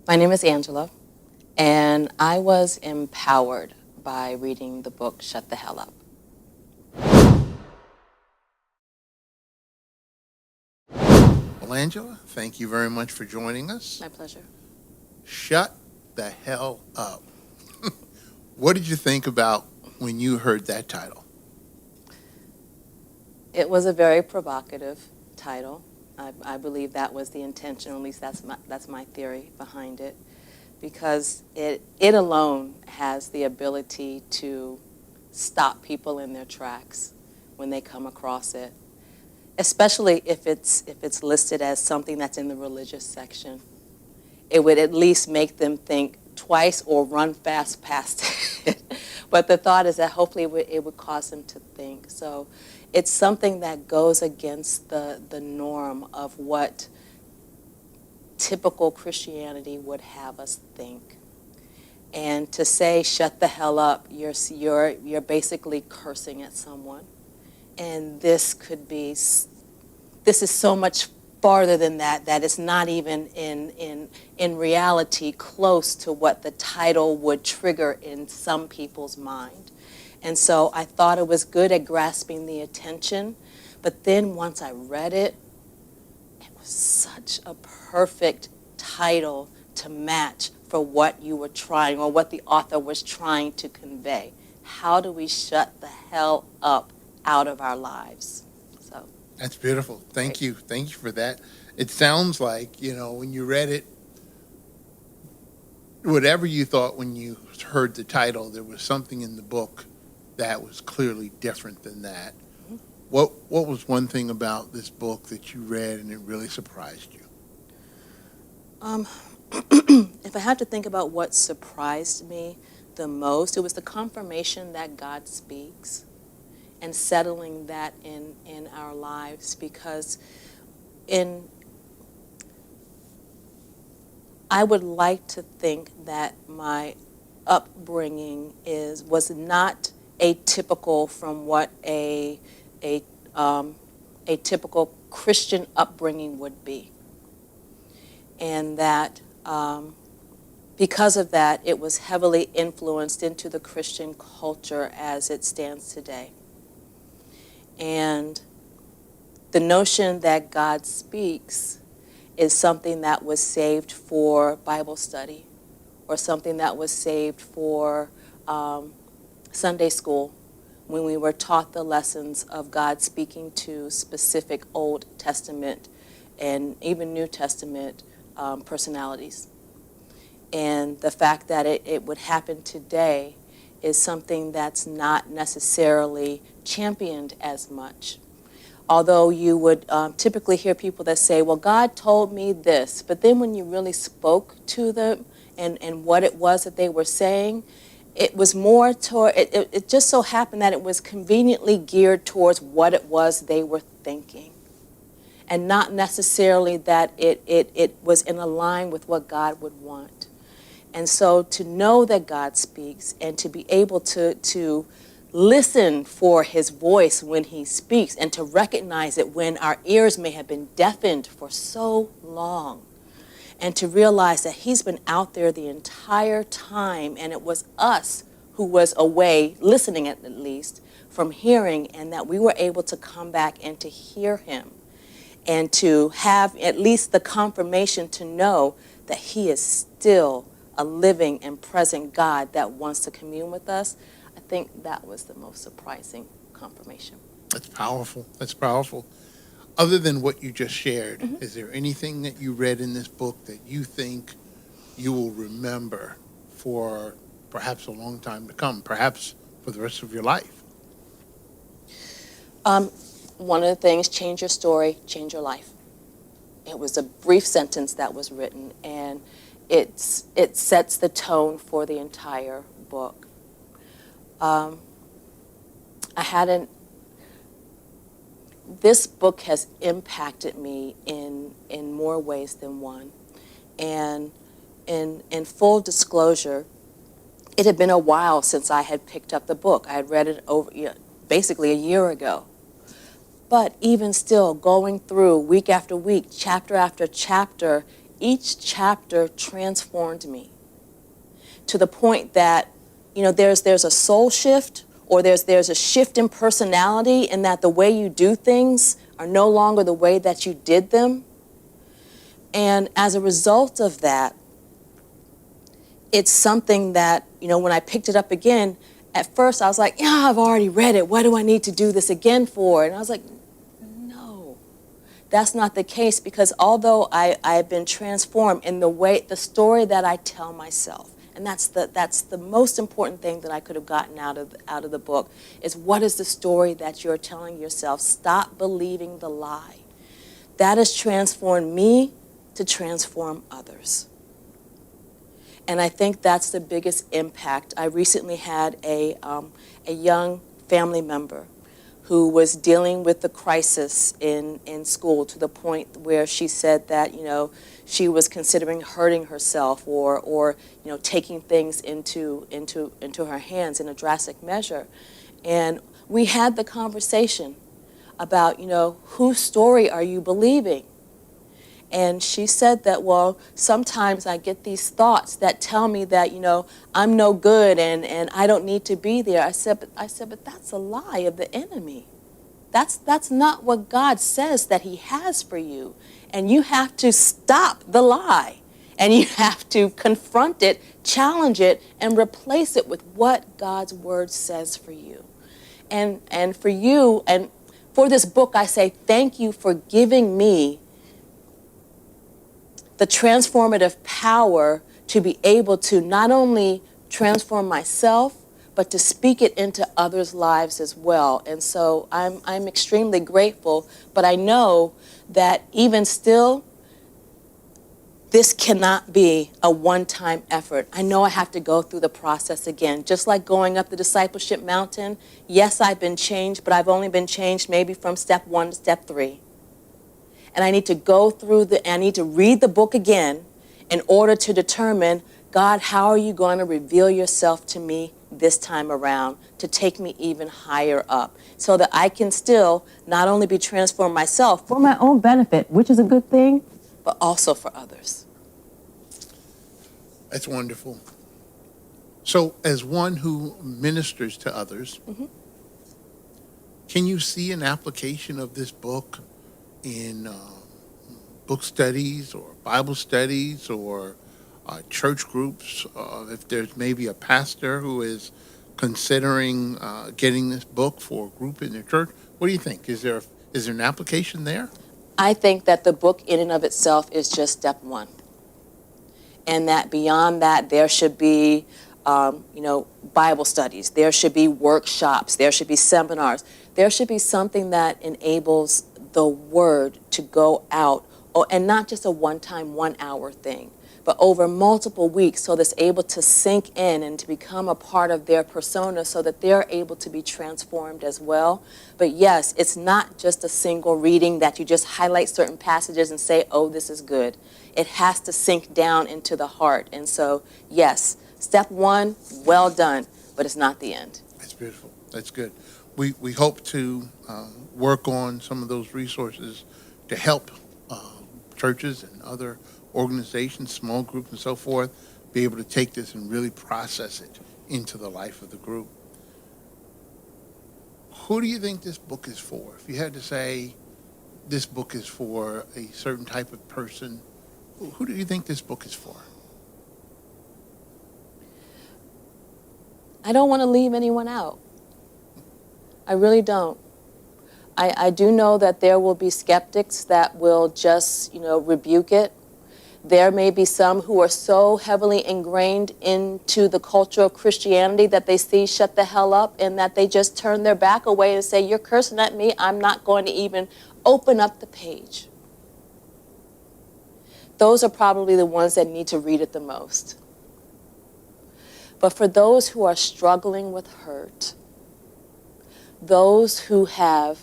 My name is Angela, and I was empowered by reading the book Shut the Hell Up. Well, Angela, thank you very much for joining us. My pleasure. Shut the hell up. What did you think about when you heard that title? It was a very provocative title. I believe that was the intention, or at least that's my theory behind it, because it alone has the ability to stop people in their tracks when they come across it, especially if it's listed as something that's in the religious section. It would at least make them think twice or run fast past it. But the thought is that hopefully it would cause them to think. So it's something that goes against the norm of what typical Christianity would have us think. And to say shut the hell up, you're basically cursing at someone. And this is so much farther than that, that it's not even in reality close to what the title would trigger in some people's mind. And so I thought it was good at grasping the attention, but then once I read it, it was such a perfect title to match for what you were trying, or what the author was trying to convey. How do we shut the hell up out of our lives? So That's beautiful. Thank great. you. Thank you for that. It sounds like, when you read it, whatever you thought when you heard the title, there was something in the book that was clearly different than that. Mhm. What was one thing about this book that you read and it really surprised you? Um, if I had to think about what surprised me the most, it was the confirmation that God speaks and settling that in our lives, because in I would like to think that my upbringing was not atypical from what a um, a typical Christian upbringing would be, and that because of that, it was heavily influenced into the Christian culture as it stands today. And the notion that God speaks is something that was saved for Bible study, or something that was saved for Sunday school, when we were taught the lessons of God speaking to specific Old Testament and even New Testament personalities. And the fact that it would happen today is something that's not necessarily championed as much. Although you would typically hear people that say, well, God told me this, but then when you really spoke to them and what it was that they were saying, it was more toward, it just so happened that it was conveniently geared towards what it was they were thinking, and not necessarily that it was in a line with what God would want. And so to know that God speaks and to be able to listen for his voice when he speaks, and to recognize it when our ears may have been deafened for so long, and to realize that he's been out there the entire time, and it was us who was away, listening at least, from hearing, and that we were able to come back and to hear him, and to have at least the confirmation to know that he is still a living and present God that wants to commune with us. I think that was the most surprising confirmation. That's powerful. That's powerful. Other than what you just shared, Mm-hmm. is there anything that you read in this book that you think you will remember for perhaps a long time to come, perhaps for the rest of your life? Um, One of the things, change your story, change your life. It was a brief sentence that was written, and it sets the tone for the entire book. Um, I hadn't. This book has impacted me in more ways than one, and in full disclosure, it had been a while since I had picked up the book. I had read it over, basically a year ago. But even still, going through week after week, chapter after chapter, each chapter transformed me to the point that, there's a soul shift, or there's a shift in personality, in that the way you do things are no longer the way that you did them. And as a result of that, it's something that, when I picked it up again, at first I was like, yeah, I've already read it. What do I need to do this again for? And I was like, no, that's not the case, because although I've been transformed in the story that I tell myself, and that's the most important thing that I could have gotten out of the book, is what is the story that you're telling yourself? Stop believing the lie. That has transformed me to transform others. And I think that's the biggest impact. I recently had a young family member who was dealing with the crisis in school, to the point where she said that, she was considering hurting herself, or taking things into her hands in a drastic measure. And we had the conversation about, whose story are you believing? And she said that, well, sometimes I get these thoughts that tell me that, I'm no good and I don't need to be there. I said, but that's a lie of the enemy. That's not what God says that he has for you. And you have to stop the lie. And you have to confront it, challenge it, and replace it with what God's word says for you. And for you, and for this book, I say thank you for giving me the transformative power to be able to not only transform myself, but to speak it into others' lives as well. And so I'm extremely grateful, but I know that even still, this cannot be a one-time effort. I know I have to go through the process again. Just like going up the discipleship mountain, yes, I've been changed, but I've only been changed maybe from step 1 to step 3. And I need to I need to read the book again in order to determine, God, how are you going to reveal yourself to me this time around to take me even higher up, so that I can still not only be transformed myself for my own benefit, which is a good thing, but also for others. That's wonderful. So as one who ministers to others, can you see an application of this book in book studies or Bible studies or church groups? If there's maybe a pastor who is considering getting this book for a group in their church, what do you think? Is there an application there? I think that the book in and of itself is just step 1. And that beyond that, there should be, Bible studies. There should be workshops. There should be seminars. There should be something that enables the word to go out, and not just a one-time, 1-hour thing, but over multiple weeks, so that's able to sink in and to become a part of their persona, so that they're able to be transformed as well. But yes, it's not just a single reading that you just highlight certain passages and say, oh, this is good. It has to sink down into the heart. And so, yes, step 1, well done, but it's not the end. That's beautiful. That's good. We hope to work on some of those resources to help churches and other organizations, small groups and so forth, be able to take this and really process it into the life of the group. Who do you think this book is for? If you had to say this book is for a certain type of person, who do you think this book is for? I don't want to leave anyone out. I really don't. I do know that there will be skeptics that will just, rebuke it. There may be some who are so heavily ingrained into the culture of Christianity that they see shut the hell up, and that they just turn their back away and say, you're cursing at me, I'm not going to even open up the page. Those are probably the ones that need to read it the most. But for those who are struggling with hurt, those who have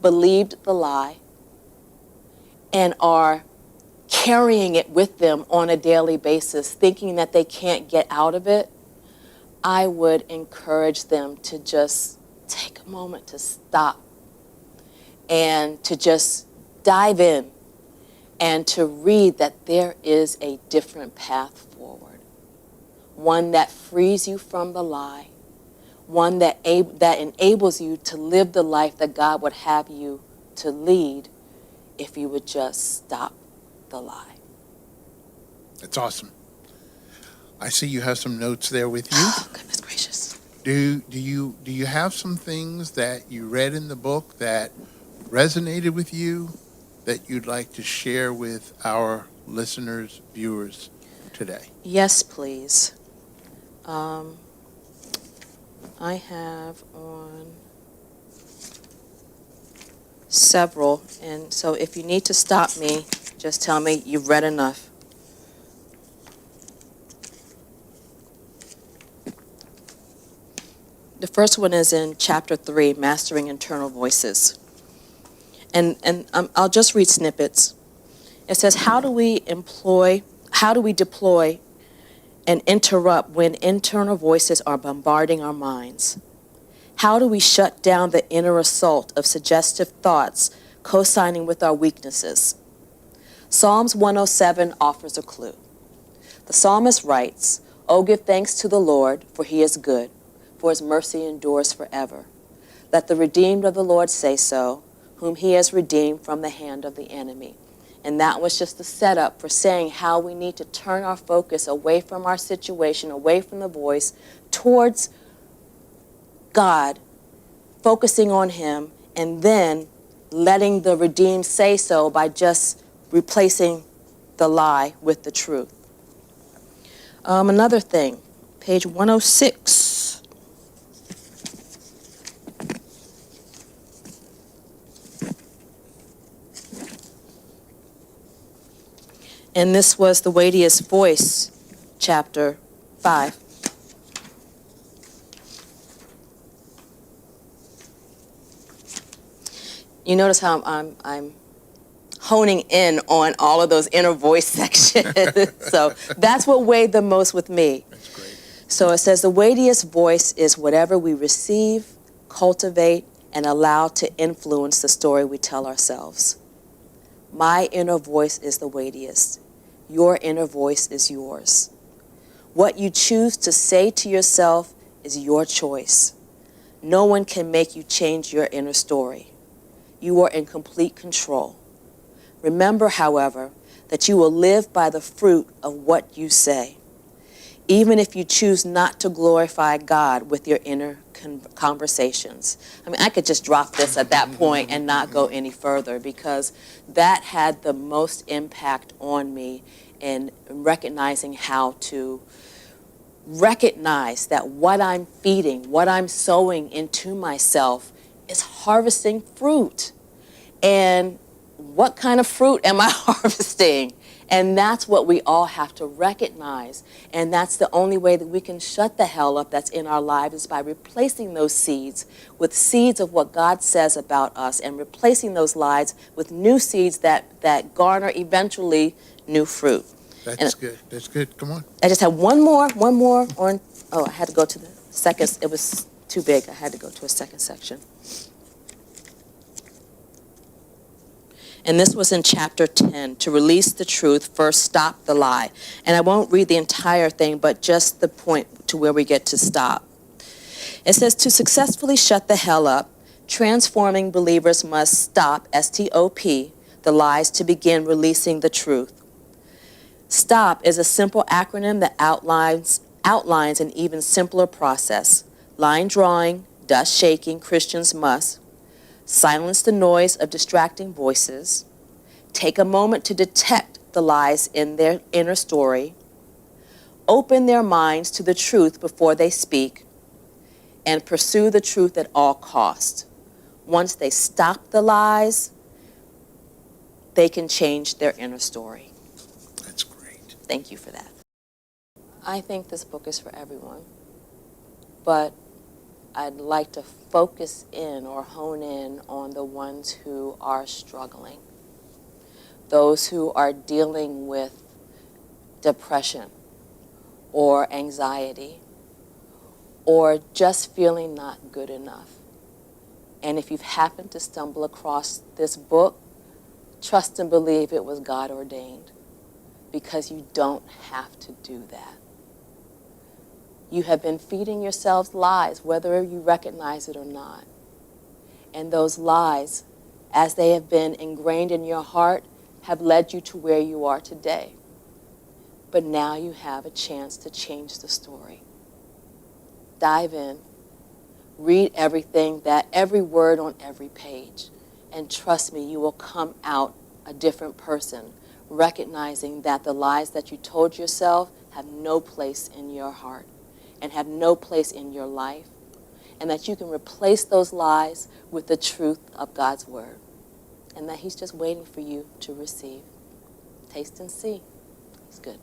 believed the lie and are carrying it with them on a daily basis, thinking that they can't get out of it, I would encourage them to just take a moment to stop and to just dive in and to read that there is a different path forward, one that frees you from the lie, one that enables you to live the life that God would have you to lead if you would just stop the lie. That's awesome. I see you have some notes there with you. Oh, goodness gracious. Do you have some things that you read in the book that resonated with you that you'd like to share with our listeners, viewers today? Yes, please. I have on several, and so if you need to stop me, just tell me you've read enough. The first one is in chapter 3, Mastering Internal Voices. And I'll just read snippets. It says, how do we deploy and interrupt when internal voices are bombarding our minds? How do we shut down the inner assault of suggestive thoughts co-signing with our weaknesses? Psalms 107 offers a clue. The psalmist writes, "Oh, give thanks to the Lord, for he is good, for his mercy endures forever. Let the redeemed of the Lord say so, whom he has redeemed from the hand of the enemy." And that was just the setup for saying how we need to turn our focus away from our situation, away from the voice, towards God, focusing on him, and then letting the redeemed say so by just replacing the lie with the truth. Another thing, page 106. And this was The Weightiest Voice, chapter 5. You notice how I'm honing in on all of those inner voice sections. So that's what weighed the most with me. That's great. So it says the weightiest voice is whatever we receive, cultivate, and allow to influence the story we tell ourselves. My inner voice is the weightiest. Your inner voice is yours. What you choose to say to yourself is your choice. No one can make you change your inner story. You are in complete control. Remember, however, that you will live by the fruit of what you say, even if you choose not to glorify God with your inner conversations. I mean, I could just drop this at that point and not go any further, because that had the most impact on me in recognizing how to recognize that what I'm feeding, what I'm sowing into myself is harvesting fruit. And what kind of fruit am I harvesting? And that's what we all have to recognize. And that's the only way that we can shut the hell up that's in our lives, is by replacing those seeds with seeds of what God says about us, and replacing those lies with new seeds that garner eventually new fruit. That's good. That's good. Come on. I just have one more on, I had to go to the second, it was too big. I had to go to a second section. And this was in chapter 10, to release the truth, first stop the lie. And I won't read the entire thing, but just the point to where we get to stop. It says, to successfully shut the hell up, transforming believers must stop, S-T-O-P, the lies to begin releasing the truth. STOP is a simple acronym that outlines an even simpler process. Line drawing, dust shaking, Christians must silence the noise of distracting voices, take a moment to detect the lies in their inner story, open their minds to the truth before they speak, and pursue the truth at all costs. Once they stop the lies, they can change their inner story. That's great. Thank you for that. I think this book is for everyone, but I'd like to focus in or hone in on the ones who are struggling, those who are dealing with depression or anxiety or just feeling not good enough. And if you've happened to stumble across this book, Trust and believe it was God ordained, because you don't have to do that. You have been feeding yourselves lies, whether you recognize it or not. And those lies, as they have been ingrained in your heart, have led you to where you are today. But now you have a chance to change the story. Dive in. Read everything, every word on every page. And trust me, you will come out a different person, recognizing that the lies that you told yourself have no place in your heart and have no place in your life, and that you can replace those lies with the truth of God's word, and that he's just waiting for you to receive. Taste and see. It's good.